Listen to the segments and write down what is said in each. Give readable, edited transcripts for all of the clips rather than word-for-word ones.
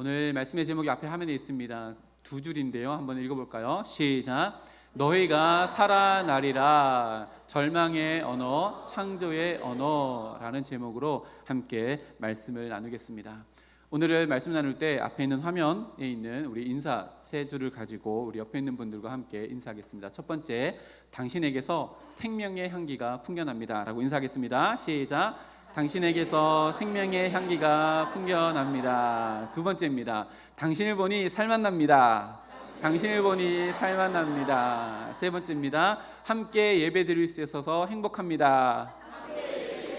오늘 말씀의 제목이 앞에 화면에 있습니다. 두 줄인데요. 한번 읽어볼까요? 시작. 너희가 살아나리라. 절망의 언어, 창조의 언어라는 제목으로 함께 말씀을 나누겠습니다. 오늘 말씀 나눌 때 앞에 있는 화면에 있는 우리 인사 세 줄을 가지고 우리 옆에 있는 분들과 함께 인사하겠습니다. 첫 번째, 당신에게서 생명의 향기가 풍겨납니다 라고 인사하겠습니다. 시작. 당신에게서 생명의 향기가 풍겨납니다. 두 번째입니다. 당신을 보니 살맛납니다. 당신을 보니 살맛납니다. 세 번째입니다. 함께 예배 드릴 수 있어서 행복합니다.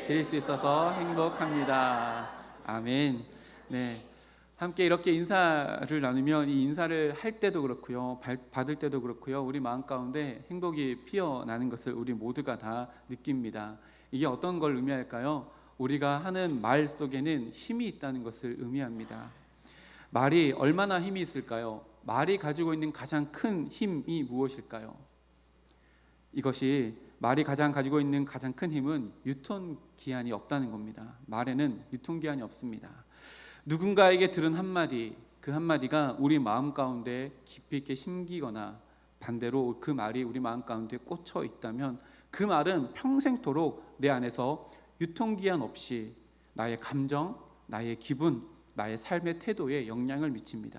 드릴 수 있어서 행복합니다. 아멘. 네, 함께 이렇게 인사를 나누면 이 인사를 할 때도 그렇고요, 받을 때도 그렇고요, 우리 마음 가운데 행복이 피어나는 것을 우리 모두가 다 느낍니다. 이게 어떤 걸 의미할까요? 우리가 하는 말 속에는 힘이 있다는 것을 의미합니다. 말이 얼마나 힘이 있을까요? 말이 가지고 있는 가장 큰 힘이 무엇일까요? 이것이 말이 가지고 있는 가장 큰 힘은 유통기한이 없다는 겁니다. 말에는 유통기한이 없습니다. 누군가에게 들은 한마디, 그 한마디가 우리 마음 가운데 깊이 있게 심기거나 반대로 그 말이 우리 마음 가운데 꽂혀 있다면 그 말은 평생토록 내 안에서 유통기한 없이 나의 감정, 나의 기분, 나의 삶의 태도에 영향을 미칩니다.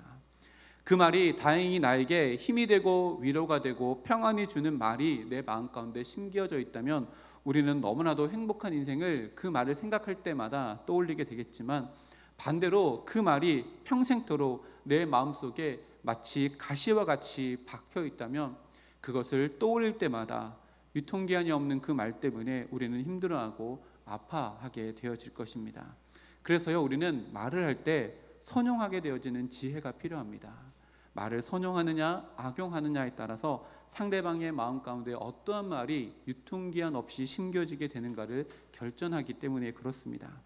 그 말이 다행히 나에게 힘이 되고 위로가 되고 평안이 주는 말이 내 마음 가운데 심겨져 있다면 우리는 너무나도 행복한 인생을 그 말을 생각할 때마다 떠올리게 되겠지만, 반대로 그 말이 평생토록 내 마음속에 마치 가시와 같이 박혀 있다면 그것을 떠올릴 때마다 유통기한이 없는 그 말 때문에 우리는 힘들어하고 아파하게 되어질 것입니다. 그래서요, 우리는 말을 할 때 선용하게 되어지는 지혜가 필요합니다. 말을 선용하느냐 악용하느냐에 따라서 상대방의 마음 가운데 어떠한 말이 유통기한 없이 심겨지게 되는가를 결정하기 때문에 그렇습니다.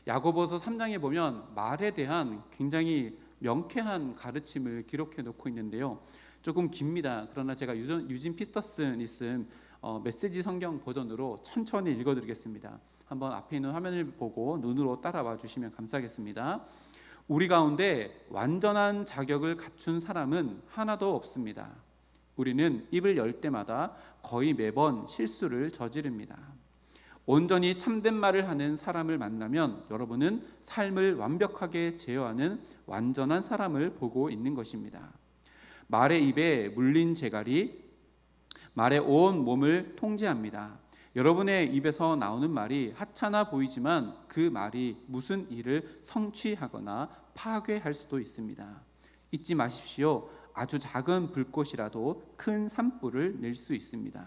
야고보서 3장에 보면 말에 대한 굉장히 명쾌한 가르침을 기록해 놓고 있는데요, 조금 깁니다. 그러나 제가 유진 피터슨이 쓴 메시지 성경 버전으로 천천히 읽어드리겠습니다. 한번 앞에 있는 화면을 보고 눈으로 따라와 주시면 감사하겠습니다. 우리 가운데 완전한 자격을 갖춘 사람은 하나도 없습니다. 우리는 입을 열 때마다 거의 매번 실수를 저지릅니다. 온전히 참된 말을 하는 사람을 만나면 여러분은 삶을 완벽하게 제어하는 완전한 사람을 보고 있는 것입니다. 말의 입에 물린 재갈이 말의 온 몸을 통제합니다. 여러분의 입에서 나오는 말이 하찮아 보이지만 그 말이 무슨 일을 성취하거나 파괴할 수도 있습니다. 잊지 마십시오. 아주 작은 불꽃이라도 큰 산불을 낼 수 있습니다.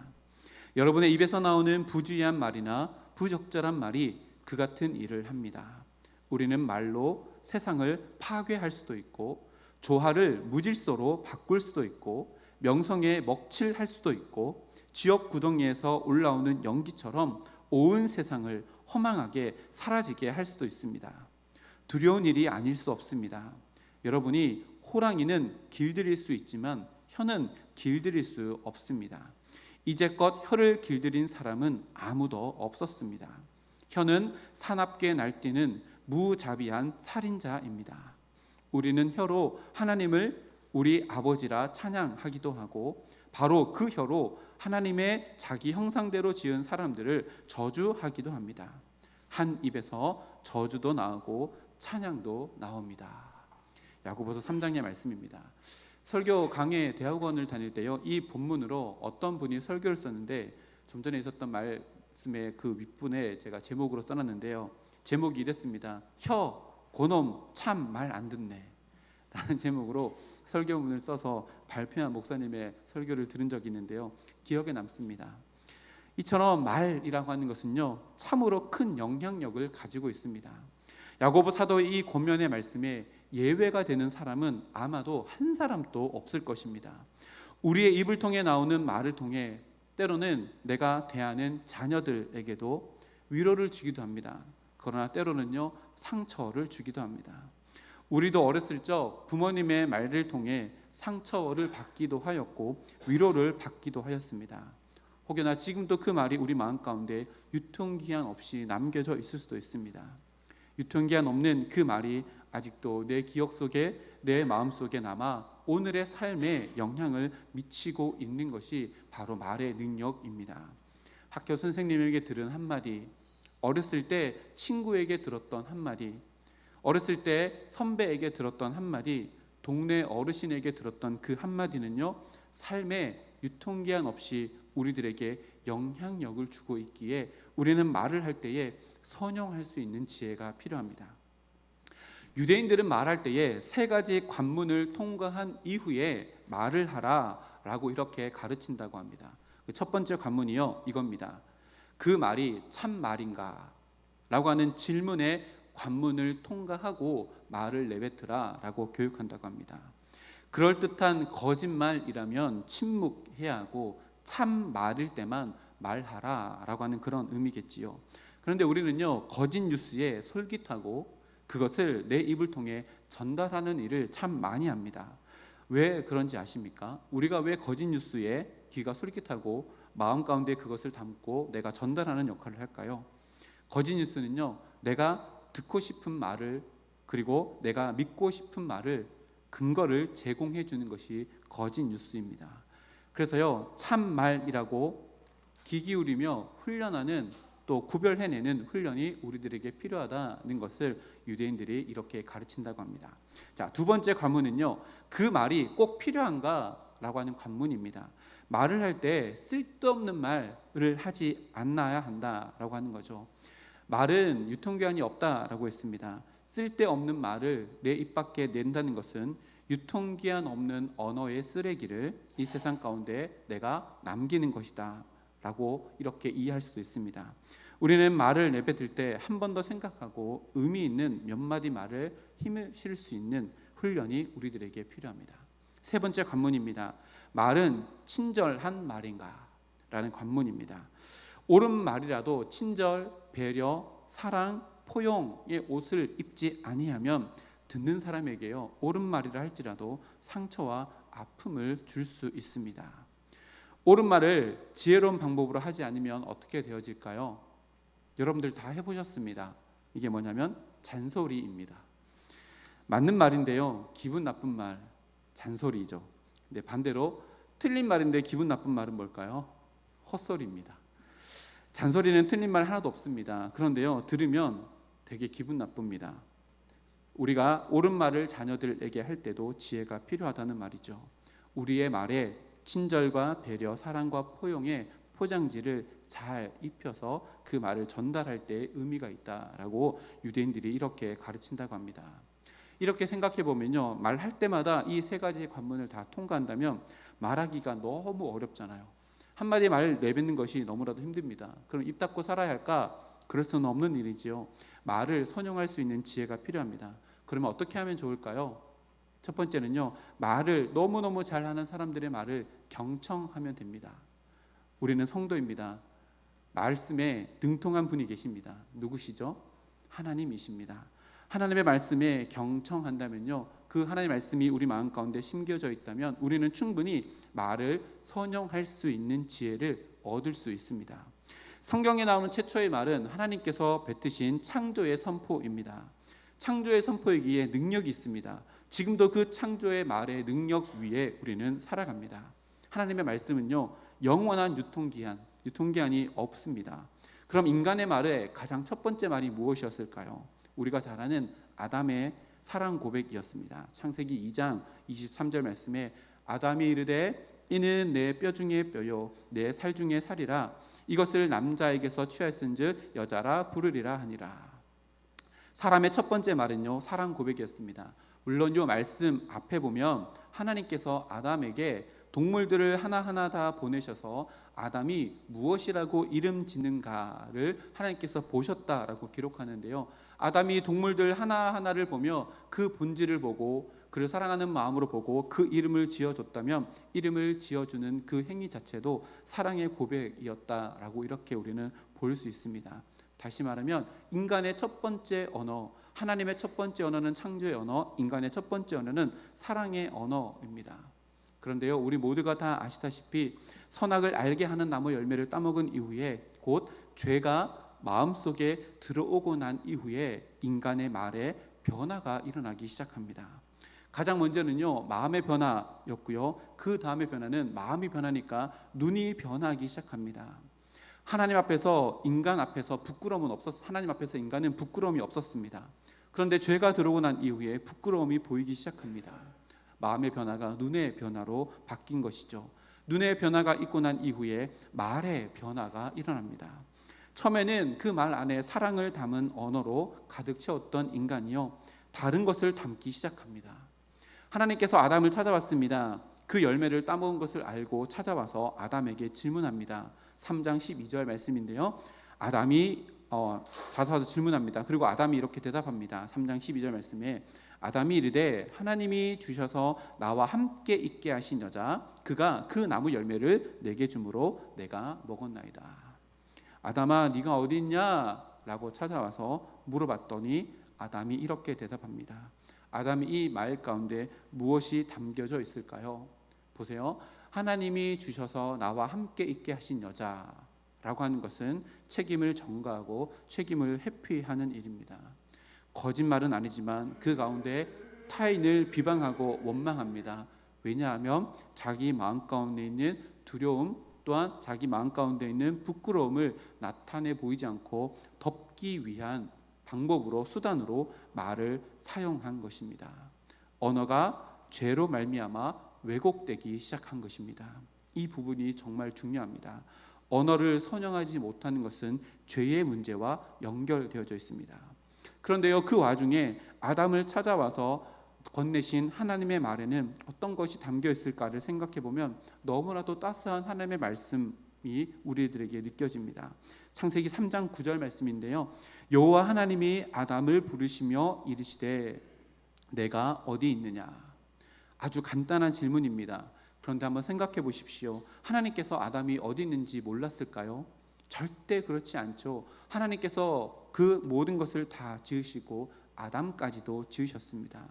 여러분의 입에서 나오는 부주의한 말이나 부적절한 말이 그 같은 일을 합니다. 우리는 말로 세상을 파괴할 수도 있고, 조화를 무질서로 바꿀 수도 있고, 명성에 먹칠할 수도 있고, 지역 구덩이에서 올라오는 연기처럼 온 세상을 허망하게 사라지게 할 수도 있습니다. 두려운 일이 아닐 수 없습니다. 여러분이 호랑이는 길들일 수 있지만 혀는 길들일 수 없습니다. 이제껏 혀를 길들인 사람은 아무도 없었습니다. 혀는 사납게 날뛰는 무자비한 살인자입니다. 우리는 혀로 하나님을 우리 아버지라 찬양하기도 하고, 바로 그 혀로 하나님의 자기 형상대로 지은 사람들을 저주하기도 합니다. 한 입에서 저주도 나오고 찬양도 나옵니다. 야고보서 3장의 말씀입니다. 설교 강의 대학원을 다닐 때요, 이 본문으로 어떤 분이 설교를 썼는데 좀 전에 있었던 말씀의 그 윗분에 제가 제목으로 써놨는데요, 제목이 이랬습니다. 혀 고놈 참 말 안 듣네 라는 제목으로 설교문을 써서 발표한 목사님의 설교를 들은 적이 있는데요, 기억에 남습니다. 이처럼 말이라고 하는 것은요, 참으로 큰 영향력을 가지고 있습니다. 야고보 사도의 이 권면의 말씀에 예외가 되는 사람은 아마도 한 사람도 없을 것입니다. 우리의 입을 통해 나오는 말을 통해 때로는 내가 대하는 자녀들에게도 위로를 주기도 합니다. 그러나 때로는요, 상처를 주기도 합니다. 우리도 어렸을 적 부모님의 말을 통해 상처를 받기도 하였고 위로를 받기도 하였습니다. 혹여나 지금도 그 말이 우리 마음 가운데 유통기한 없이 남겨져 있을 수도 있습니다. 유통기한 없는 그 말이 아직도 내 기억 속에, 내 마음 속에 남아 오늘의 삶에 영향을 미치고 있는 것이 바로 말의 능력입니다. 학교 선생님에게 들은 한마디, 어렸을 때 친구에게 들었던 한마디, 어렸을 때 선배에게 들었던 한마디, 동네 어르신에게 들었던 그 한마디는요, 삶에 유통기한 없이 우리들에게 영향력을 주고 있기에 우리는 말을 할 때에 선용할 수 있는 지혜가 필요합니다. 유대인들은 말할 때에 세 가지 관문을 통과한 이후에 말을 하라라고 이렇게 가르친다고 합니다. 첫 번째 관문이요, 이겁니다. 그 말이 참 말인가? 라고 하는 질문에 관문을 통과하고 말을 내뱉으라 라고 교육한다고 합니다. 그럴듯한 거짓말이라면 침묵해야 하고 참 말일 때만 말하라 라고 하는 그런 의미겠지요. 그런데 우리는요, 거짓 뉴스에 솔깃하고 그것을 내 입을 통해 전달하는 일을 참 많이 합니다. 왜 그런지 아십니까? 우리가 왜 거짓 뉴스에 귀가 솔깃하고 마음 가운데 그것을 담고 내가 전달하는 역할을 할까요? 거짓 뉴스는요, 내가 듣고 싶은 말을, 그리고 내가 믿고 싶은 말을, 근거를 제공해 주는 것이 거짓 뉴스입니다. 그래서요, 참 말이라고 귀 기울이며 훈련하는, 또 구별해내는 훈련이 우리들에게 필요하다는 것을 유대인들이 이렇게 가르친다고 합니다. 자, 두 번째 관문은요, 그 말이 꼭 필요한가? 라고 하는 관문입니다. 말을 할 때 쓸데없는 말을 하지 않아야 한다라고 하는 거죠. 말은 유통기한이 없다라고 했습니다. 쓸데없는 말을 내 입 밖에 낸다는 것은 유통기한 없는 언어의 쓰레기를 이 세상 가운데 내가 남기는 것이다 라고 이렇게 이해할 수도 있습니다. 우리는 말을 내뱉을 때 한 번 더 생각하고 의미 있는 몇 마디 말을 힘을 실을 수 있는 훈련이 우리들에게 필요합니다. 세 번째 관문입니다. 말은 친절한 말인가? 라는 관문입니다. 옳은 말이라도 친절, 배려, 사랑, 포용의 옷을 입지 아니하면 듣는 사람에게요, 옳은 말이라 할지라도 상처와 아픔을 줄 수 있습니다. 옳은 말을 지혜로운 방법으로 하지 않으면 어떻게 되어질까요? 여러분들 다 해보셨습니다. 이게 뭐냐면 잔소리입니다. 맞는 말인데요, 기분 나쁜 말, 잔소리죠. 근데 반대로 틀린 말인데 기분 나쁜 말은 뭘까요? 헛소리입니다. 잔소리는 틀린 말 하나도 없습니다. 그런데요, 들으면 되게 기분 나쁩니다. 우리가 옳은 말을 자녀들에게 할 때도 지혜가 필요하다는 말이죠. 우리의 말에 친절과 배려, 사랑과 포용의 포장지를 잘 입혀서 그 말을 전달할 때 의미가 있다라고 유대인들이 이렇게 가르친다고 합니다. 이렇게 생각해 보면요, 말할 때마다 이 세 가지의 관문을 다 통과한다면 말하기가 너무 어렵잖아요. 한마디 말 내뱉는 것이 너무나도 힘듭니다. 그럼 입 닫고 살아야 할까? 그럴 수는 없는 일이지요. 말을 선용할 수 있는 지혜가 필요합니다. 그러면 어떻게 하면 좋을까요? 첫 번째는요, 말을 너무너무 잘하는 사람들의 말을 경청하면 됩니다. 우리는 성도입니다. 말씀에 능통한 분이 계십니다. 누구시죠? 하나님이십니다. 하나님의 말씀에 경청한다면요, 그 하나님의 말씀이 우리 마음 가운데 심겨져 있다면 우리는 충분히 말을 선용할 수 있는 지혜를 얻을 수 있습니다. 성경에 나오는 최초의 말은 하나님께서 뱉으신 창조의 선포입니다. 창조의 선포이기에 능력이 있습니다. 지금도 그 창조의 말의 능력 위에 우리는 살아갑니다. 하나님의 말씀은요, 영원한 유통기한이 없습니다. 그럼 인간의 말의 가장 첫 번째 말이 무엇이었을까요? 우리가 잘 아는 아담의 사랑 고백이었습니다. 창세기 2장 23절 말씀에 아담이 이르되 이는 내 뼈 중에 뼈요 내 살 중에 살이라 이것을 남자에게서 취하였은즉 여자라 부르리라 하니라. 사람의 첫 번째 말은요, 사랑 고백이었습니다. 물론 이 말씀 앞에 보면 하나님께서 아담에게 동물들을 하나하나 다 보내셔서 아담이 무엇이라고 이름 짓는가를 하나님께서 보셨다라고 기록하는데요, 아담이 동물들 하나하나를 보며 그 본질을 보고 그를 사랑하는 마음으로 보고 그 이름을 지어줬다면 이름을 지어주는 그 행위 자체도 사랑의 고백이었다라고 이렇게 우리는 볼 수 있습니다. 다시 말하면 인간의 첫 번째 언어, 하나님의 첫 번째 언어는 창조의 언어, 인간의 첫 번째 언어는 사랑의 언어입니다. 그런데요, 우리 모두가 다 아시다시피 선악을 알게 하는 나무 열매를 따먹은 이후에 곧 죄가 마음속에 들어오고 난 이후에 인간의 말에 변화가 일어나기 시작합니다. 가장 먼저는요, 마음의 변화였고요. 그 다음에 변화는 마음이 변하니까 눈이 변하기 시작합니다. 하나님 앞에서 인간 앞에서 부끄러움은 하나님 앞에서 인간은 부끄러움이 없었습니다. 그런데 죄가 들어오고 난 이후에 부끄러움이 보이기 시작합니다. 마음의 변화가 눈의 변화로 바뀐 것이죠. 눈의 변화가 있고 난 이후에 말의 변화가 일어납니다. 처음에는 그 말 안에 사랑을 담은 언어로 가득 채웠던 인간이요, 다른 것을 담기 시작합니다. 하나님께서 아담을 찾아왔습니다. 그 열매를 따먹은 것을 알고 찾아와서 아담에게 질문합니다. 3장 12절 말씀인데요, 아담이 자서와서 질문합니다. 그리고 아담이 이렇게 대답합니다. 3장 12절 말씀에 아담이 이르되 하나님이 주셔서 나와 함께 있게 하신 여자 그가 그 나무 열매를 내게 주므로 내가 먹었나이다. 아담아 네가 어디 있냐? 라고 찾아와서 물어봤더니 아담이 이렇게 대답합니다. 아담이 이 말 가운데 무엇이 담겨져 있을까요? 보세요. 하나님이 주셔서 나와 함께 있게 하신 여자라고 하는 것은 책임을 전가하고 책임을 회피하는 일입니다. 거짓말은 아니지만 그 가운데 타인을 비방하고 원망합니다. 왜냐하면 자기 마음 가운데 있는 두려움 또한 자기 마음 가운데 있는 부끄러움을 나타내 보이지 않고 덮기 위한 방법으로 수단으로 말을 사용한 것입니다. 언어가 죄로 말미암아 왜곡되기 시작한 것입니다. 이 부분이 정말 중요합니다. 언어를 선용하지 못하는 것은 죄의 문제와 연결되어져 있습니다. 그런데요, 그 와중에 아담을 찾아와서 건네신 하나님의 말에는 어떤 것이 담겨 있을까를 생각해 보면 너무나도 따스한 하나님의 말씀이 우리들에게 느껴집니다. 창세기 3장 9절 말씀인데요, 여호와 하나님이 아담을 부르시며 이르시되 내가 어디 있느냐. 아주 간단한 질문입니다. 그런데 한번 생각해 보십시오. 하나님께서 아담이 어디 있는지 몰랐을까요? 절대 그렇지 않죠. 하나님께서 그 모든 것을 다 지으시고 아담까지도 지으셨습니다.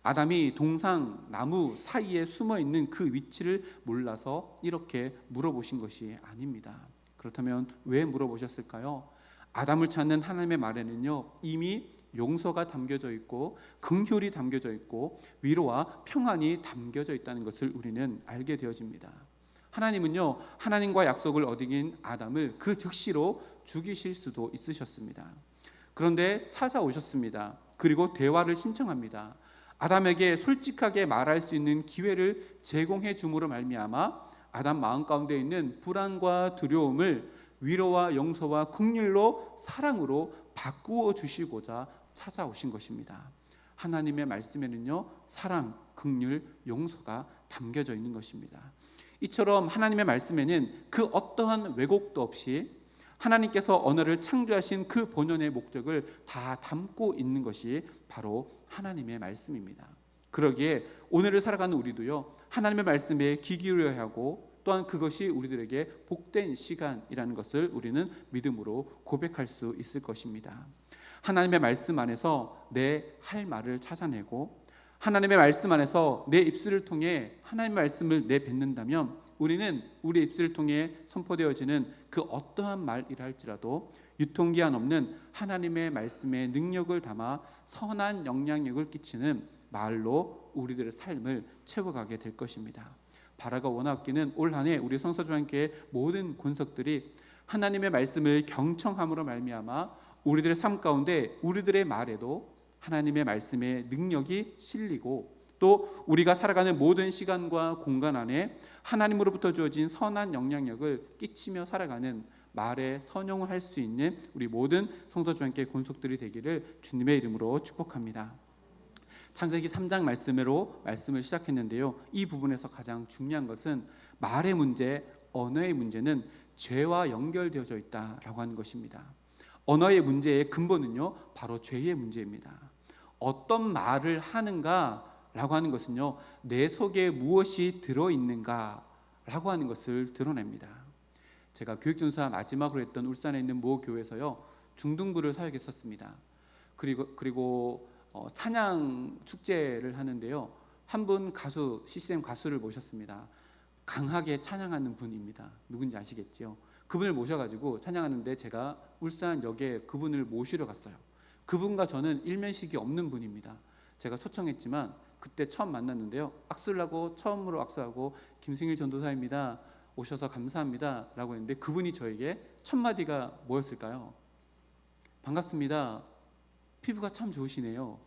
아담이 동상 나무 사이에 숨어 있는 그 위치를 몰라서 이렇게 물어보신 것이 아닙니다. 그렇다면 왜 물어보셨을까요? 아담을 찾는 하나님의 말에는요, 이미 용서가 담겨져 있고 긍휼이 담겨져 있고 위로와 평안이 담겨져 있다는 것을 우리는 알게 되어집니다. 하나님은요, 하나님과 약속을 어긴 아담을 그 즉시로 죽이실 수도 있으셨습니다. 그런데 찾아오셨습니다. 그리고 대화를 신청합니다. 아담에게 솔직하게 말할 수 있는 기회를 제공해 줌으로 말미암아 아담 마음 가운데 있는 불안과 두려움을 위로와 용서와 긍휼로 사랑으로 바꾸어 주시고자 찾아오신 것입니다. 하나님의 말씀에는요, 사랑, 긍휼, 용서가 담겨져 있는 것입니다. 이처럼 하나님의 말씀에는 그 어떠한 왜곡도 없이 하나님께서 언어를 창조하신 그 본연의 목적을 다 담고 있는 것이 바로 하나님의 말씀입니다. 그러기에 오늘을 살아가는 우리도요, 하나님의 말씀에 귀 기울여야 하고 또한 그것이 우리들에게 복된 시간이라는 것을 우리는 믿음으로 고백할 수 있을 것입니다. 하나님의 말씀 안에서 내 할 말을 찾아내고 하나님의 말씀 안에서 내 입술을 통해 하나님의 말씀을 내뱉는다면 우리는 우리 입술을 통해 선포되어지는 그 어떠한 말이라 할지라도 유통기한 없는 하나님의 말씀의 능력을 담아 선한 영향력을 끼치는 말로 우리들의 삶을 채워가게 될 것입니다. 바라가 원하옵기는 올 한 해 우리 성서주한교회 모든 권석들이 하나님의 말씀을 경청함으로 말미암아 우리들의 삶 가운데 우리들의 말에도 하나님의 말씀의 능력이 실리고 또 우리가 살아가는 모든 시간과 공간 안에 하나님으로부터 주어진 선한 영향력을 끼치며 살아가는 말에 선용을 할 수 있는 우리 모든 성서주한교회 권속들이 되기를 주님의 이름으로 축복합니다. 창세기 3장 말씀으로 말씀을 시작했는데요, 이 부분에서 가장 중요한 것은 말의 문제, 언어의 문제는 죄와 연결되어져 있다라고 하는 것입니다. 언어의 문제의 근본은요, 바로 죄의 문제입니다. 어떤 말을 하는가라고 하는 것은요, 내 속에 무엇이 들어있는가라고 하는 것을 드러냅니다. 제가 교육전사 마지막으로 했던 울산에 있는 모 교회에서요, 중등부를 사역했었습니다. 그리고 찬양 축제를 하는데요, 한 분 가수, CCM 가수를 모셨습니다. 강하게 찬양하는 분입니다. 누군지 아시겠죠? 그분을 모셔가지고 찬양하는데 제가 울산역에 그분을 모시러 갔어요. 그분과 저는 일면식이 없는 분입니다. 제가 초청했지만 그때 처음 만났는데요. 악수를 하고 처음으로 악수하고 김승일 전도사입니다. 오셔서 감사합니다 라고 했는데 그분이 저에게 첫 마디가 뭐였을까요? 반갑습니다. 피부가 참 좋으시네요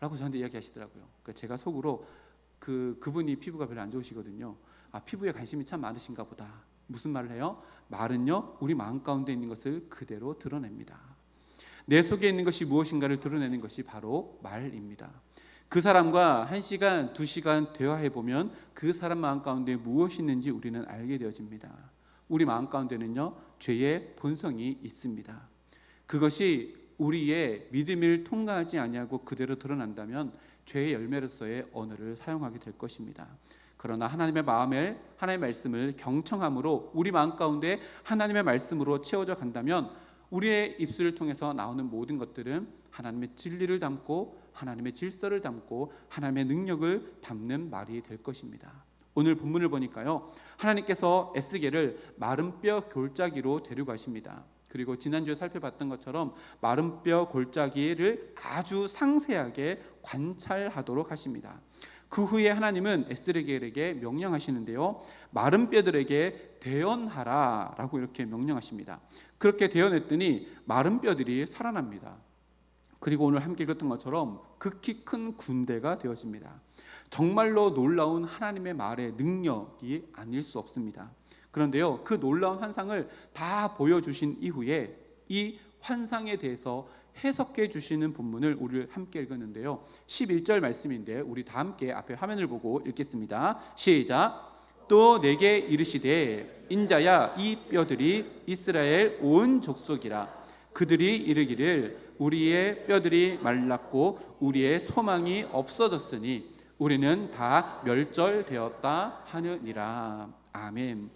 라고 저한테 이야기하시더라고요. 그러니까 제가 속으로 그분이 피부가 별로 안 좋으시거든요. 피부에 관심이 참 많으신가 보다. 무슨 말을 해요? 말은요, 우리 마음 가운데 있는 것을 그대로 드러냅니다. 내 속에 있는 것이 무엇인가를 드러내는 것이 바로 말입니다. 그 사람과 1시간, 2시간 대화해보면 그 사람 마음 가운데 무엇이 있는지 우리는 알게 되어집니다. 우리 마음 가운데는요, 죄의 본성이 있습니다. 그것이 우리의 믿음을 통과하지 아니하고 그대로 드러난다면 죄의 열매로서의 언어를 사용하게 될 것입니다. 그러나 하나님의 말씀을 경청함으로 우리 마음 가운데 하나님의 말씀으로 채워져 간다면 우리의 입술을 통해서 나오는 모든 것들은 하나님의 진리를 담고 하나님의 질서를 담고 하나님의 능력을 담는 말이 될 것입니다. 오늘 본문을 보니까요, 하나님께서 에스겔을 마른 뼈 골짜기로 데려가십니다. 그리고 지난주에 살펴봤던 것처럼 마른 뼈 골짜기를 아주 상세하게 관찰하도록 하십니다. 그 후에 하나님은 에스겔에게 명령하시는데요, 마른 뼈들에게 대언하라 라고 이렇게 명령하십니다. 그렇게 대언했더니 마른 뼈들이 살아납니다. 그리고 오늘 함께 읽었던 것처럼 극히 큰 군대가 되어집니다. 정말로 놀라운 하나님의 말의 능력이 아닐 수 없습니다. 그런데요, 그 놀라운 환상을 다 보여주신 이후에 이 환상에 대해서 해석해 주시는 본문을 우리 함께 읽었는데요, 11절 말씀인데 우리 다 함께 앞에 화면을 보고 읽겠습니다. 시작. 또 내게 이르시되 인자야, 이 뼈들이 이스라엘 온 족속이라. 그들이 이르기를 우리의 뼈들이 말랐고 우리의 소망이 없어졌으니 우리는 다 멸절되었다 하느니라. 아멘.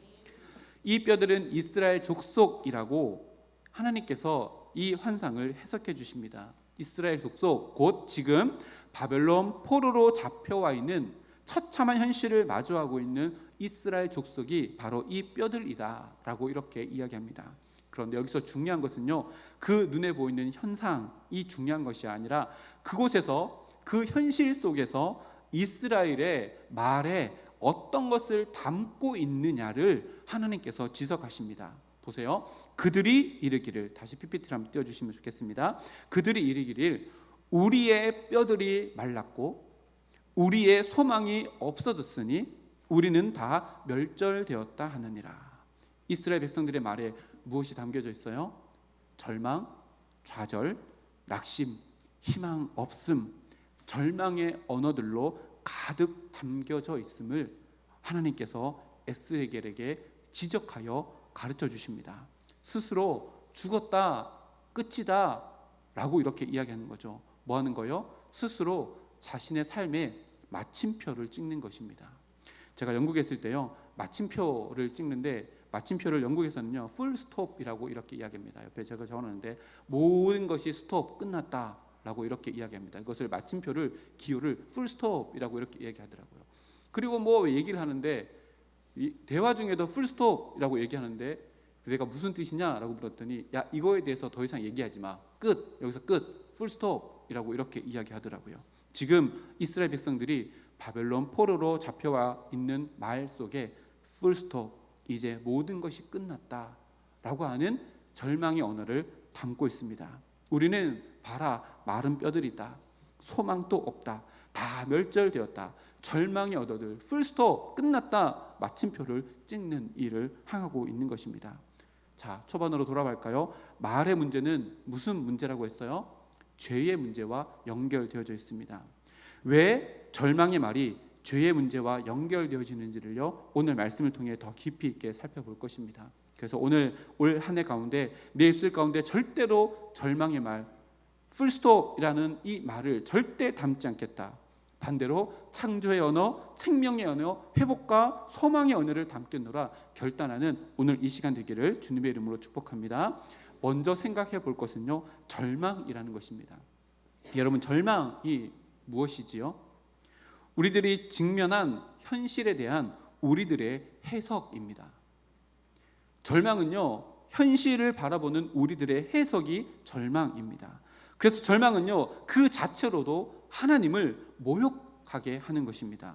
이 뼈들은 이스라엘 족속이라고 하나님께서 이 환상을 해석해 주십니다. 이스라엘 족속, 곧 지금 바벨론 포로로 잡혀와 있는 처참한 현실을 마주하고 있는 이스라엘 족속이 바로 이 뼈들이다 라고 이렇게 이야기합니다. 그런데 여기서 중요한 것은요, 그 눈에 보이는 현상이 중요한 것이 아니라 그곳에서, 그 현실 속에서 이스라엘의 말에 어떤 것을 담고 있느냐를 하나님께서 지적하십니다. 보세요. 그들이 이르기를, 다시 PPT를 한번 띄워주시면 좋겠습니다. 그들이 이르기를 우리의 뼈들이 말랐고 우리의 소망이 없어졌으니 우리는 다 멸절되었다 하느니라. 이스라엘 백성들의 말에 무엇이 담겨져 있어요? 절망, 좌절, 낙심, 희망 없음, 절망의 언어들로 가득 담겨져 있음을 하나님께서 에스겔에게 지적하여 가르쳐 주십니다. 스스로 죽었다, 끝이다 라고 이렇게 이야기하는 거죠. 뭐 하는 거예요? 스스로 자신의 삶에 마침표를 찍는 것입니다. 제가 영국에 있을 때요, 마침표를 찍는데 마침표를 영국에서는요 풀 스톱이라고 이렇게 이야기합니다. 옆에 제가 적어놨는데 모든 것이 스톱, 끝났다 라고 이렇게 이야기합니다. 이것을 마침표를, 기호를 풀 스톱이라고 이렇게 이야기하더라고요. 그리고 뭐 얘기를 하는데 대화 중에도 풀 스톱이라고 얘기하는데 내가 무슨 뜻이냐라고 물었더니 야, 이거에 대해서 더 이상 얘기하지 마, 끝, 여기서 끝, 풀 스톱이라고 이렇게 이야기하더라고요. 지금 이스라엘 백성들이 바벨론 포로로 잡혀와 있는 말 속에 풀 스톱, 이제 모든 것이 끝났다라고 하는 절망의 언어를 담고 있습니다. 우리는 봐라, 마른 뼈들이다, 소망도 없다, 다 멸절되었다, 절망의 언어들, 풀스톱, 끝났다, 마침표를 찍는 일을 행하고 있는 것입니다. 자, 초반으로 돌아갈까요? 말의 문제는 무슨 문제라고 했어요? 죄의 문제와 연결되어져 있습니다. 왜 절망의 말이 죄의 문제와 연결되어지는지를요, 오늘 말씀을 통해 더 깊이 있게 살펴볼 것입니다. 그래서 오늘 올 한 해 가운데 내 입술 가운데 절대로 절망의 말, 풀스톱이라는 이 말을 절대 담지 않겠다. 반대로 창조의 언어, 생명의 언어, 회복과 소망의 언어를 담겠노라 결단하는 오늘 이 시간 되기를 주님의 이름으로 축복합니다. 먼저 생각해 볼 것은요, 절망이라는 것입니다. 여러분, 절망이 무엇이지요? 우리들이 직면한 현실에 대한 우리들의 해석입니다. 절망은요, 현실을 바라보는 우리들의 해석이 절망입니다. 그래서 절망은요, 그 자체로도 하나님을 모욕하게 하는 것입니다.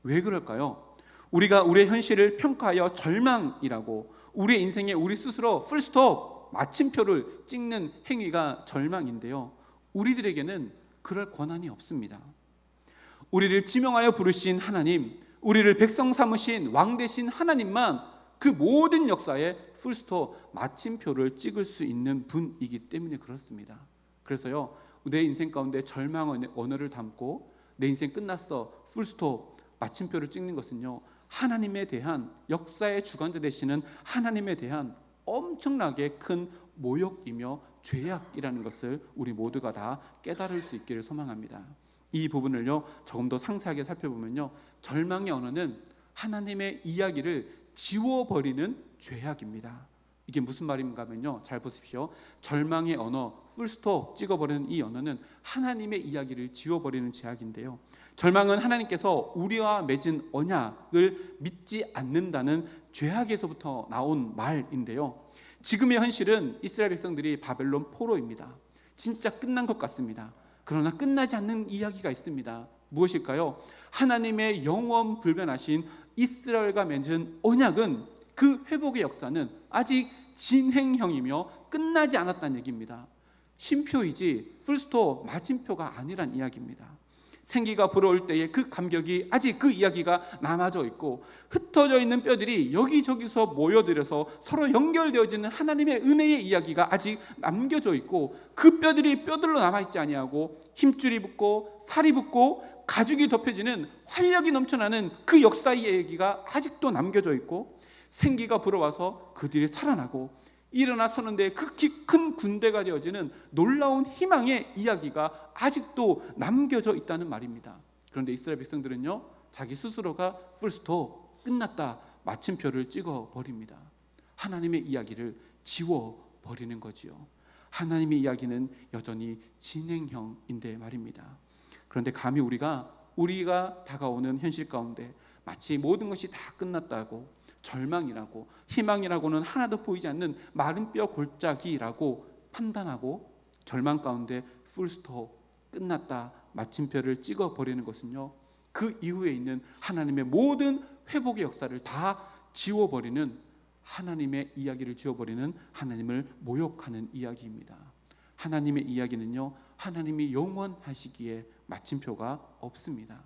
왜 그럴까요? 우리가 우리의 현실을 평가하여 절망이라고, 우리의 인생에 우리 스스로 풀스톱, 마침표를 찍는 행위가 절망인데요, 우리들에게는 그럴 권한이 없습니다. 우리를 지명하여 부르신 하나님, 우리를 백성 삼으신 왕 되신 하나님만 그 모든 역사에 풀스톱, 마침표를 찍을 수 있는 분이기 때문에 그렇습니다. 그래서요, 내 인생 가운데 절망의 언어를 담고 내 인생 끝났어, 풀스톱, 마침표를 찍는 것은요, 하나님에 대한, 역사의 주관자 되시는 하나님에 대한 엄청나게 큰 모욕이며 죄악이라는 것을 우리 모두가 다 깨달을 수 있기를 소망합니다. 이 부분을요, 조금 더 상세하게 살펴보면요, 절망의 언어는 하나님의 이야기를 지워버리는 죄악입니다. 이게 무슨 말인가 하면요, 잘 보십시오. 절망의 언어, 풀스톱 찍어버리는 이 언어는 하나님의 이야기를 지워버리는 죄악인데요, 절망은 하나님께서 우리와 맺은 언약을 믿지 않는다는 죄악에서부터 나온 말인데요, 지금의 현실은 이스라엘 백성들이 바벨론 포로입니다. 진짜 끝난 것 같습니다. 그러나 끝나지 않는 이야기가 있습니다. 무엇일까요? 하나님의 영원 불변하신 이스라엘과 맺은 언약은, 그 회복의 역사는 아직 진행형이며 끝나지 않았다는 얘기입니다. 쉼표이지 풀스톱, 마침표가 아니란 이야기입니다. 생기가 불어올 때의 그 감격이 아직 그 이야기가 남아져 있고, 흩어져 있는 뼈들이 여기저기서 모여들어서 서로 연결되어지는 하나님의 은혜의 이야기가 아직 남겨져 있고, 그 뼈들이 뼈들로 남아있지 아니하고 힘줄이 붙고 살이 붙고 가죽이 덮여지는 활력이 넘쳐나는 그 역사의 얘기가 아직도 남겨져 있고, 생기가 불어와서 그들이 살아나고 일어나 서는데 극히 큰 군대가 되어지는 놀라운 희망의 이야기가 아직도 남겨져 있다는 말입니다. 그런데 이스라엘 백성들은요, 자기 스스로가 풀스톱, 끝났다, 마침표를 찍어버립니다. 하나님의 이야기를 지워버리는 거지요. 하나님의 이야기는 여전히 진행형인데 말입니다. 그런데 감히 우리가 다가오는 현실 가운데 마치 모든 것이 다 끝났다고, 절망이라고, 희망이라고는 하나도 보이지 않는 마른 뼈 골짜기라고 판단하고 절망 가운데 풀스톱, 끝났다, 마침표를 찍어버리는 것은요, 그 이후에 있는 하나님의 모든 회복의 역사를 다 지워버리는, 하나님의 이야기를 지워버리는 하나님을 모욕하는 이야기입니다. 하나님의 이야기는요, 하나님이 영원하시기에 마침표가 없습니다.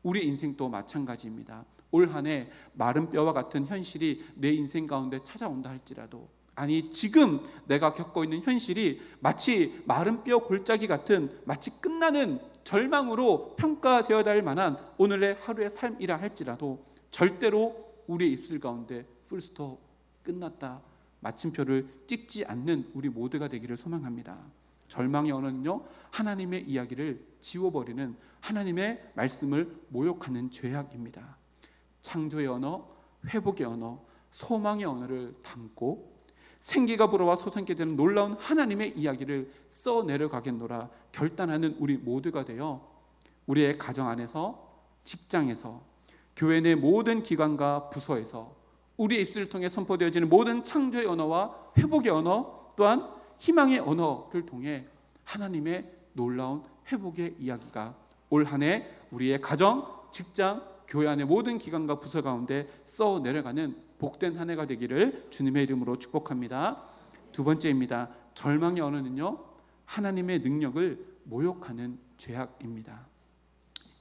우리 인생도 마찬가지입니다. 올 한 해 마른 뼈와 같은 현실이 내 인생 가운데 찾아온다 할지라도, 아니 지금 내가 겪고 있는 현실이 마치 마른 뼈 골짜기 같은, 마치 끝나는 절망으로 평가되어야 할 만한 오늘의 하루의 삶이라 할지라도, 절대로 우리의 입술 가운데 풀스톱, 끝났다, 마침표를 찍지 않는 우리 모두가 되기를 소망합니다. 절망의 언어는요, 하나님의 이야기를 지워버리는, 하나님의 말씀을 모욕하는 죄악입니다. 창조의 언어, 회복의 언어, 소망의 언어를 담고 생기가 불어와 솟아나게 되는 놀라운 하나님의 이야기를 써내려가겠노라 결단하는 우리 모두가 되어 우리의 가정 안에서, 직장에서, 교회 내 모든 기관과 부서에서 우리의 입술을 통해 선포되어지는 모든 창조의 언어와 회복의 언어, 또한 희망의 언어를 통해 하나님의 놀라운 회복의 이야기가 올 한 해 우리의 가정, 직장, 교회 안의 모든 기관과 부서 가운데 써 내려가는 복된 한 해가 되기를 주님의 이름으로 축복합니다. 두 번째입니다. 절망의 언어는요, 하나님의 능력을 모욕하는 죄악입니다.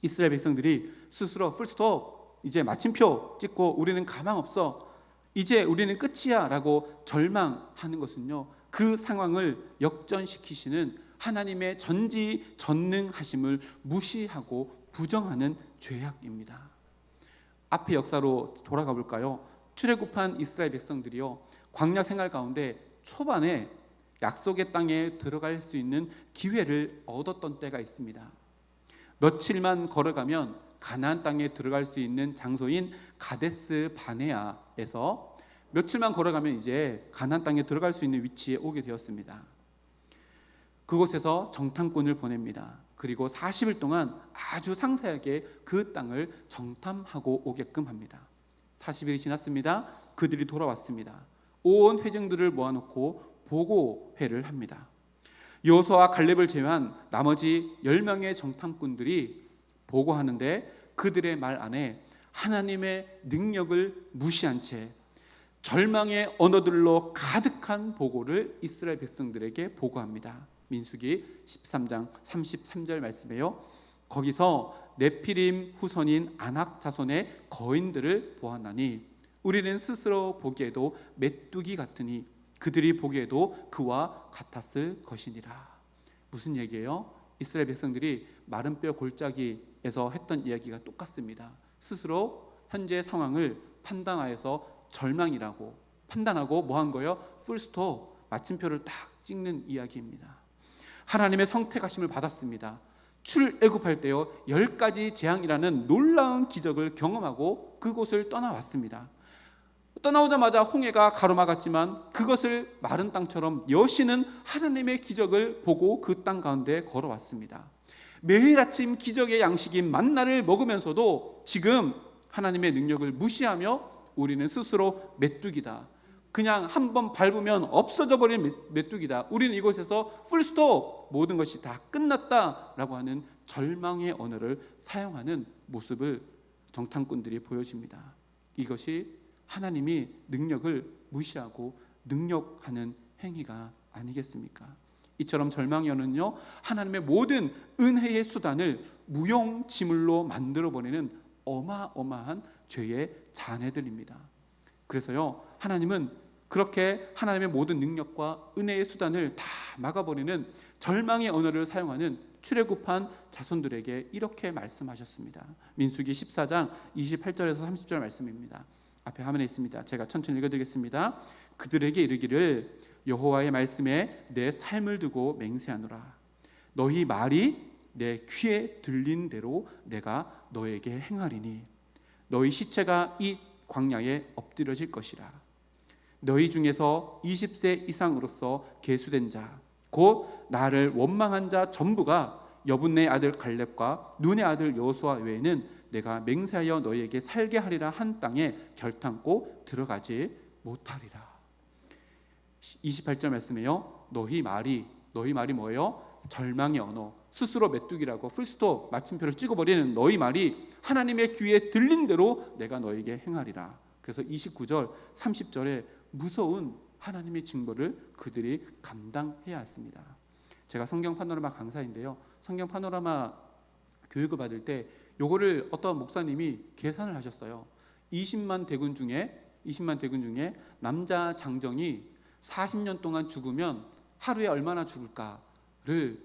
이스라엘 백성들이 스스로 풀스톱, 이제 마침표 찍고 우리는 가망 없어, 이제 우리는 끝이야 라고 절망하는 것은요, 그 상황을 역전시키시는 하나님의 전지전능하심을 무시하고 부정하는 죄악입니다. 앞의 역사로 돌아가 볼까요? 출애굽한 이스라엘 백성들이요, 광야 생활 가운데 초반에 약속의 땅에 들어갈 수 있는 기회를 얻었던 때가 있습니다. 며칠만 걸어가면 가나안 땅에 들어갈 수 있는 장소인 가데스 바네아에서 며칠만 걸어가면 이제 가나안 땅에 들어갈 수 있는 위치에 오게 되었습니다. 그곳에서 정탐꾼을 보냅니다. 그리고 40일 동안 아주 상세하게 그 땅을 정탐하고 오게끔 합니다. 40일이 지났습니다. 그들이 돌아왔습니다. 온 회중들을 모아놓고 보고회를 합니다. 여호수아와 갈렙을 제외한 나머지 10명의 정탐꾼들이 보고하는데 그들의 말 안에 하나님의 능력을 무시한 채 절망의 언어들로 가득한 보고를 이스라엘 백성들에게 보고합니다. 민수기 13장 33절 말씀에요. 거기서 네피림 후손인 아낙 자손의 거인들을 보았나니 우리는 스스로 보기에도 메뚜기 같으니 그들이 보기에도 그와 같았을 것이니라. 무슨 얘기예요? 이스라엘 백성들이 마른 뼈 골짜기에서 했던 이야기가 똑같습니다. 스스로 현재 상황을 판단하여서 절망이라고 판단하고 뭐 한 거예요? 풀스톱, 마침표를 딱 찍는 이야기입니다. 하나님의 선택하심을 받았습니다. 출애굽할 때요 10가지 재앙이라는 놀라운 기적을 경험하고 그곳을 떠나왔습니다. 떠나오자마자 홍해가 가로막았지만 그것을 마른 땅처럼 여시는 하나님의 기적을 보고 그 땅 가운데 걸어왔습니다. 매일 아침 기적의 양식인 만나를 먹으면서도 지금 하나님의 능력을 무시하며 우리는 스스로 메뚜기다, 그냥 한번 밟으면 없어져 버리는 메뚜기다, 우리는 이곳에서 풀스톱, 모든 것이 다 끝났다라고 하는 절망의 언어를 사용하는 모습을 정탐꾼들이 보여줍니다. 이것이 하나님이 능력을 무시하고 능력하는 행위가 아니겠습니까? 이처럼 절망의 언어는요 하나님의 모든 은혜의 수단을 무용지물로 만들어버리는 어마어마한 죄의 잔해들입니다. 그래서요 하나님은 그렇게 하나님의 모든 능력과 은혜의 수단을 다 막아버리는 절망의 언어를 사용하는 출애굽한 자손들에게 이렇게 말씀하셨습니다. 민수기 14장 28절에서 30절 말씀입니다. 앞에 화면에 있습니다. 제가 천천히 읽어드리겠습니다. 그들에게 이르기를 여호와의 말씀에 내 삶을 두고 맹세하노라. 너희 말이 내 귀에 들린 대로 내가 너에게 행하리니 너희 시체가 이 광야에 엎드려질 것이라. 너희 중에서 20세 이상으로서 계수된 자 곧 나를 원망한 자 전부가 여분네 아들 갈렙과 눈의 아들 여호수아 외에는 내가 맹세하여 너희에게 살게 하리라 한 땅에 결탄코 들어가지 못하리라. 28절 말씀에요. 너희 말이 뭐예요? 절망의 언어, 스스로 메뚜기라고 풀스톱 마침표를 찍어버리는 너희 말이 하나님의 귀에 들린 대로 내가 너에게 행하리라. 그래서 29절 30절에 무서운 하나님의 징벌을 그들이 감당해야 했습니다. 제가 성경 파노라마 강사인데요, 성경 파노라마 교육을 받을 때 요거를 어떤 목사님이 계산을 하셨어요. 20만 대군 중에 남자 장정이 40년 동안 죽으면 하루에 얼마나 죽을까를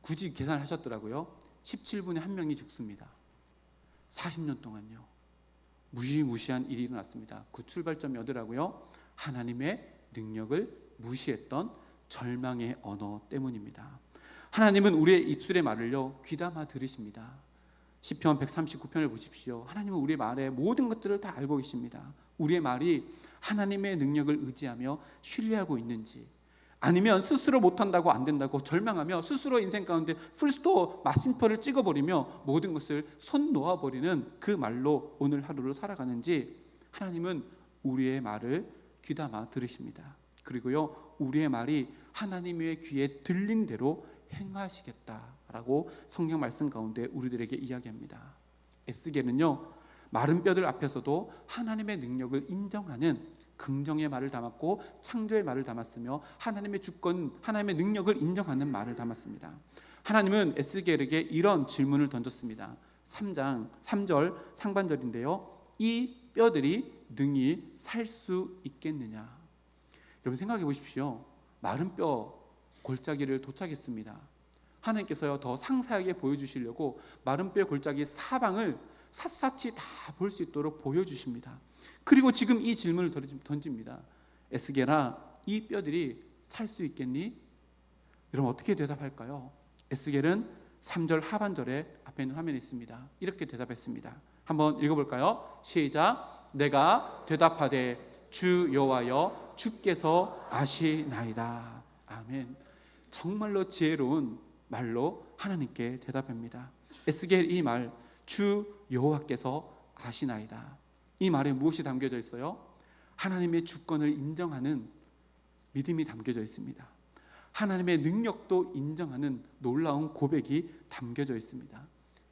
굳이 계산을 하셨더라고요. 17분에 한 명이 죽습니다. 40년 동안요. 무시무시한 일이 일어났습니다. 그 출발점이 어디라고요? 하나님의 능력을 무시했던 절망의 언어 때문입니다. 하나님은 우리의 입술의 말을요 귀담아 들으십니다. 시편 139편을 보십시오. 하나님은 우리의 말의 모든 것들을 다 알고 계십니다. 우리의 말이 하나님의 능력을 의지하며 신뢰하고 있는지, 아니면 스스로 못한다고 안 된다고 절망하며 스스로 인생 가운데 풀스톱 마침표를 찍어버리며 모든 것을 손 놓아버리는 그 말로 오늘 하루를 살아가는지 하나님은 우리의 말을 귀담아 들으십니다. 그리고요 우리의 말이 하나님의 귀에 들린 대로 행하시겠다라고 성경 말씀 가운데 우리들에게 이야기합니다. 에스겔은요 마른 뼈들 앞에서도 하나님의 능력을 인정하는 긍정의 말을 담았고 창조의 말을 담았으며 하나님의 주권, 하나님의 능력을 인정하는 말을 담았습니다. 하나님은 에스겔에게 이런 질문을 던졌습니다. 3장 3절 상반절인데요. 이 뼈들이 능히 살 수 있겠느냐? 여러분 생각해 보십시오. 마른 뼈 골짜기를 도착했습니다. 하나님께서요 더 상세하게 보여주시려고 마른 뼈 골짜기 사방을 샅샅이 다 볼 수 있도록 보여주십니다. 그리고 지금 이 질문을 던집니다. 에스겔아, 이 뼈들이 살 수 있겠니? 여러분 어떻게 대답할까요? 에스겔은 3절 하반절에 앞에 있는 화면에 있습니다. 이렇게 대답했습니다. 한번 읽어볼까요? 시작. 내가 대답하되 주 여호와여 주께서 아시나이다. 아멘. 정말로 지혜로운 말로 하나님께 대답합니다. 에스겔 이 말, 주 여호와께서 아시나이다. 이 말에 무엇이 담겨져 있어요? 하나님의 주권을 인정하는 믿음이 담겨져 있습니다. 하나님의 능력도 인정하는 놀라운 고백이 담겨져 있습니다.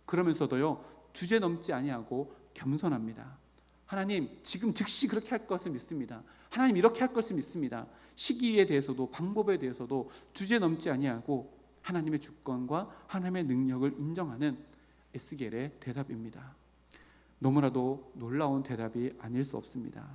그러면서도요, 주제넘지 아니하고 겸손합니다. 하나님, 지금 즉시 그렇게 할 것을 믿습니다. 하나님, 이렇게 할 것을 믿습니다. 시기에 대해서도 방법에 대해서도 주제넘지 아니하고 하나님의 주권과 하나님의 능력을 인정하는 에스겔의 대답입니다. 너무나도 놀라운 대답이 아닐 수 없습니다.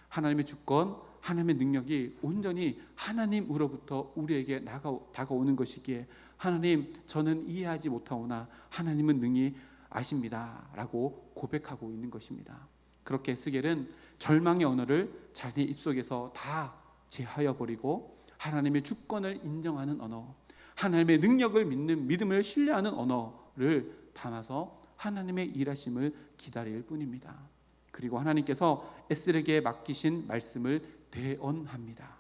하나님의 주권, 하나님의 능력이 온전히 하나님으로부터 우리에게 다가오는 것이기에 하나님, 저는 이해하지 못하오나 하나님은 능히 아십니다 라고 고백하고 있는 것입니다. 그렇게 에스겔은 절망의 언어를 자신의 입속에서 다 제하여 버리고 하나님의 주권을 인정하는 언어, 하나님의 능력을 믿는 믿음을 신뢰하는 언어를 담아서 하나님의 일하심을 기다릴 뿐입니다. 그리고 하나님께서 에스겔에게 맡기신 말씀을 대언합니다.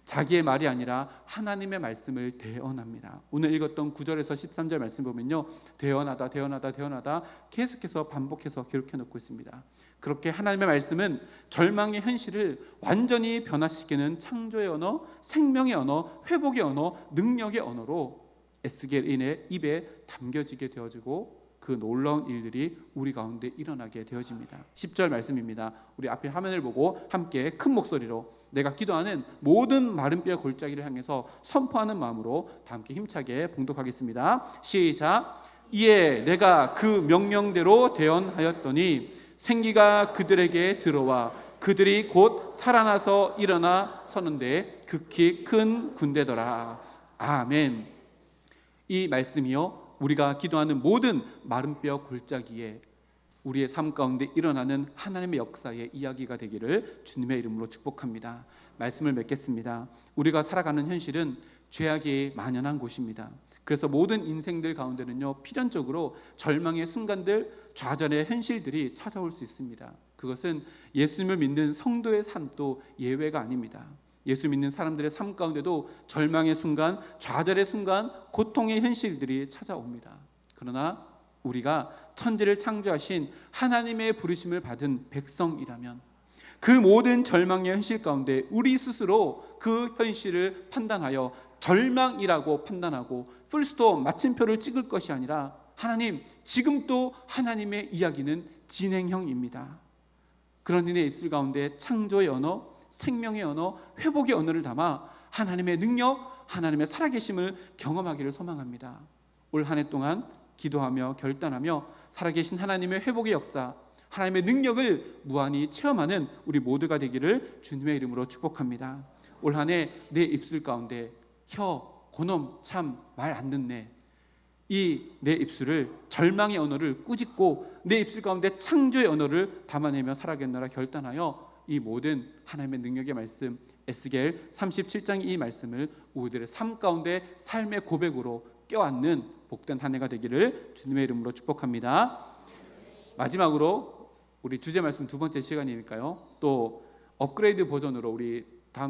자기의 말이 아니라 하나님의 말씀을 대언합니다. 오늘 읽었던 9절에서 13절 말씀 보면요, 대언하다 대언하다 대언하다 계속해서 반복해서 기록해 놓고 있습니다. 그렇게 하나님의 말씀은 절망의 현실을 완전히 변화시키는 창조의 언어, 생명의 언어, 회복의 언어, 능력의 언어로 에스겔인의 입에 담겨지게 되어지고 그 놀라운 일들이 우리 가운데 일어나게 되어집니다. 10절 말씀입니다. 우리 앞에 화면을 보고 함께 큰 목소리로 내가 기도하는 모든 마른 뼈 골짜기를 향해서 선포하는 마음으로 다 함께 힘차게 봉독하겠습니다. 시작. 이에 내가 그 명령대로 대언하였더니 생기가 그들에게 들어와 그들이 곧 살아나서 일어나 서는데 극히 큰 군대더라. 아멘. 이 말씀이요, 우리가 기도하는 모든 마른 뼈 골짜기에 우리의 삶 가운데 일어나는 하나님의 역사의 이야기가 되기를 주님의 이름으로 축복합니다. 말씀을 맺겠습니다. 우리가 살아가는 현실은 죄악이 만연한 곳입니다. 그래서 모든 인생들 가운데는요, 필연적으로 절망의 순간들, 좌절의 현실들이 찾아올 수 있습니다. 그것은 예수님을 믿는 성도의 삶도 예외가 아닙니다. 예수 믿는 사람들의 삶 가운데도 절망의 순간, 좌절의 순간, 고통의 현실들이 찾아옵니다. 그러나 우리가 천지를 창조하신 하나님의 부르심을 받은 백성이라면 그 모든 절망의 현실 가운데 우리 스스로 그 현실을 판단하여 절망이라고 판단하고 풀스톱 마침표를 찍을 것이 아니라 하나님, 지금 또 하나님의 이야기는 진행형입니다. 그러니 내 입술 가운데 창조의 언어, 생명의 언어, 회복의 언어를 담아 하나님의 능력, 하나님의 살아계심을 경험하기를 소망합니다. 올 한 해 동안 기도하며 결단하며 살아계신 하나님의 회복의 역사, 하나님의 능력을 무한히 체험하는 우리 모두가 되기를 주님의 이름으로 축복합니다. 올 한 해 내 입술 가운데 혀, 고놈, 참, 말 안 듣네, 이 내 입술을 절망의 언어를 꾸짖고 내 입술 가운데 창조의 언어를 담아내며 살아겠노라 결단하여 이 모든 하나님의 능력의 말씀, 에스겔 37장 이 말씀을 우리들의 삶 가운데 삶의 고백으로 껴안는 복된 한 해가 되기를 주님의 이름으로 축복합니다. 마지막으로 우리 주제 말씀 두 번째 시간이니까요, 또 업그레이드 버전으로 우리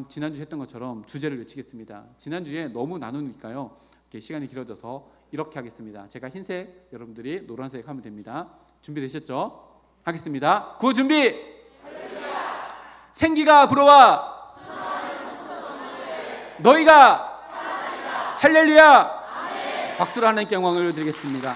지난주 했던 것처럼 주제를 외치겠습니다. 지난주에 너무 나누니까요, 시간이 길어져서 이렇게 하겠습니다. 제가 흰색, 여러분들이 노란색 하면 됩니다. 준비되셨죠? 하겠습니다. 구호 준비! 생기가 불어와 너희가 할렐루야. 박수로 하나님께 영광을 드리겠습니다.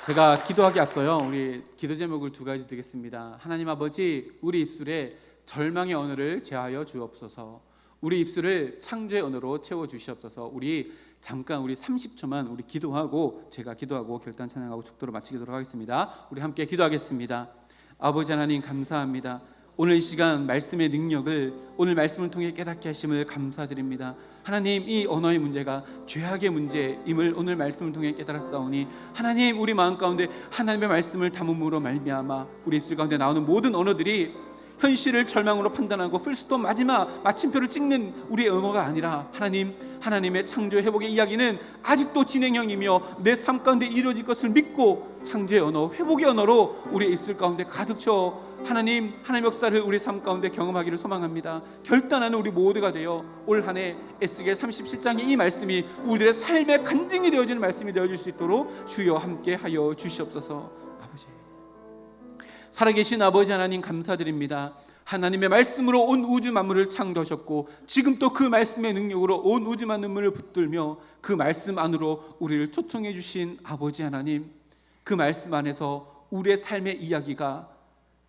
제가 기도하기 앞서요, 우리 기도 제목을 두 가지 드리겠습니다. 하나님 아버지, 우리 입술에 절망의 언어를 제하여 주옵소서. 우리 입술을 창조의 언어로 채워 주시옵소서. 우리 잠깐 우리 30초만 우리 기도하고 제가 기도하고 결단 찬양하고 축도로 마치도록 하겠습니다. 우리 함께 기도하겠습니다. 아버지 하나님 감사합니다. 오늘 이 시간 말씀의 능력을 오늘 말씀을 통해 깨닫게 하심을 감사드립니다. 하나님, 이 언어의 문제가 죄악의 문제임을 오늘 말씀을 통해 깨달았사오니 하나님, 우리 마음 가운데 하나님의 말씀을 담음으로 말미암아 우리 입술 가운데 나오는 모든 언어들이 현실을 절망으로 판단하고 풀스톱 마지막 마침표를 찍는 우리의 언어가 아니라 하나님, 하나님의 창조 회복의 이야기는 아직도 진행형이며 내 삶 가운데 이루어질 것을 믿고 창조의 언어, 회복의 언어로 우리의 입술 가운데 가득 채워 하나님 역사를 우리 삶 가운데 경험하기를 소망합니다. 결단하는 우리 모두가 되어 올 한 해 에스겔 37장의 이 말씀이 우리들의 삶의 간증이 되어지는 말씀이 되어질 수 있도록 주여 함께 하여 주시옵소서. 살아계신 아버지 하나님 감사드립니다. 하나님의 말씀으로 온 우주 만물을 창조하셨고 지금 또 그 말씀의 능력으로 온 우주 만물을 붙들며 그 말씀 안으로 우리를 초청해 주신 아버지 하나님, 그 말씀 안에서 우리의 삶의 이야기가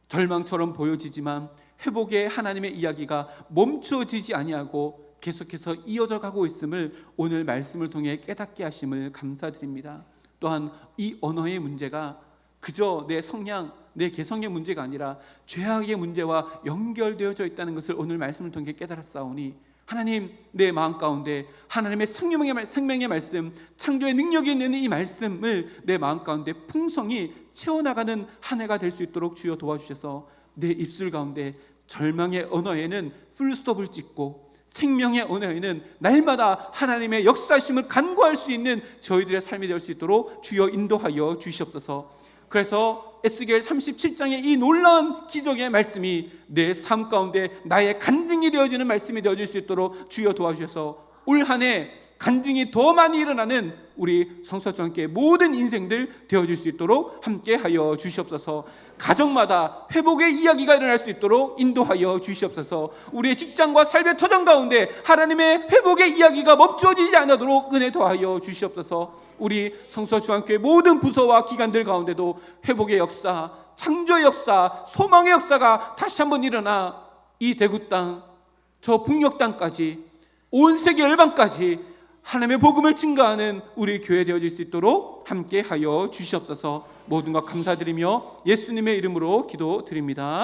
절망처럼 보여지지만 회복의 하나님의 이야기가 멈추어지지 아니하고 계속해서 이어져 가고 있음을 오늘 말씀을 통해 깨닫게 하심을 감사드립니다. 또한 이 언어의 문제가 그저 내 성량, 내 개성의 문제가 아니라 죄악의 문제와 연결되어져 있다는 것을 오늘 말씀을 통해 깨달았사오니 하나님, 내 마음 가운데 하나님의 생명의 말씀, 창조의 능력이 있는 이 말씀을 내 마음 가운데 풍성히 채워나가는 한 해가 될 수 있도록 주여 도와주셔서 내 입술 가운데 절망의 언어에는 풀스톱을 찍고 생명의 언어에는 날마다 하나님의 역사심을 간구할 수 있는 저희들의 삶이 될 수 있도록 주여 인도하여 주시옵소서. 그래서 에스겔 37장의 이 놀라운 기적의 말씀이 내 삶 가운데 나의 간증이 되어지는 말씀이 되어질 수 있도록 주여 도와주셔서 올 한 해 간증이 더 많이 일어나는 우리 성서와 함께 모든 인생들 되어질 수 있도록 함께 하여 주시옵소서. 가정마다 회복의 이야기가 일어날 수 있도록 인도하여 주시옵소서. 우리의 직장과 삶의 터전 가운데 하나님의 회복의 이야기가 멈추어지지 않도록 은혜 더하여 주시옵소서. 우리 성서 중앙교회 모든 부서와 기관들 가운데도 회복의 역사, 창조의 역사, 소망의 역사가 다시 한번 일어나 이 대구 땅, 저 북녘 땅까지, 온 세계 열방까지 하나님의 복음을 증거하는 우리 교회 되어질 수 있도록 함께 하여 주시옵소서. 모든 것 감사드리며 예수님의 이름으로 기도드립니다.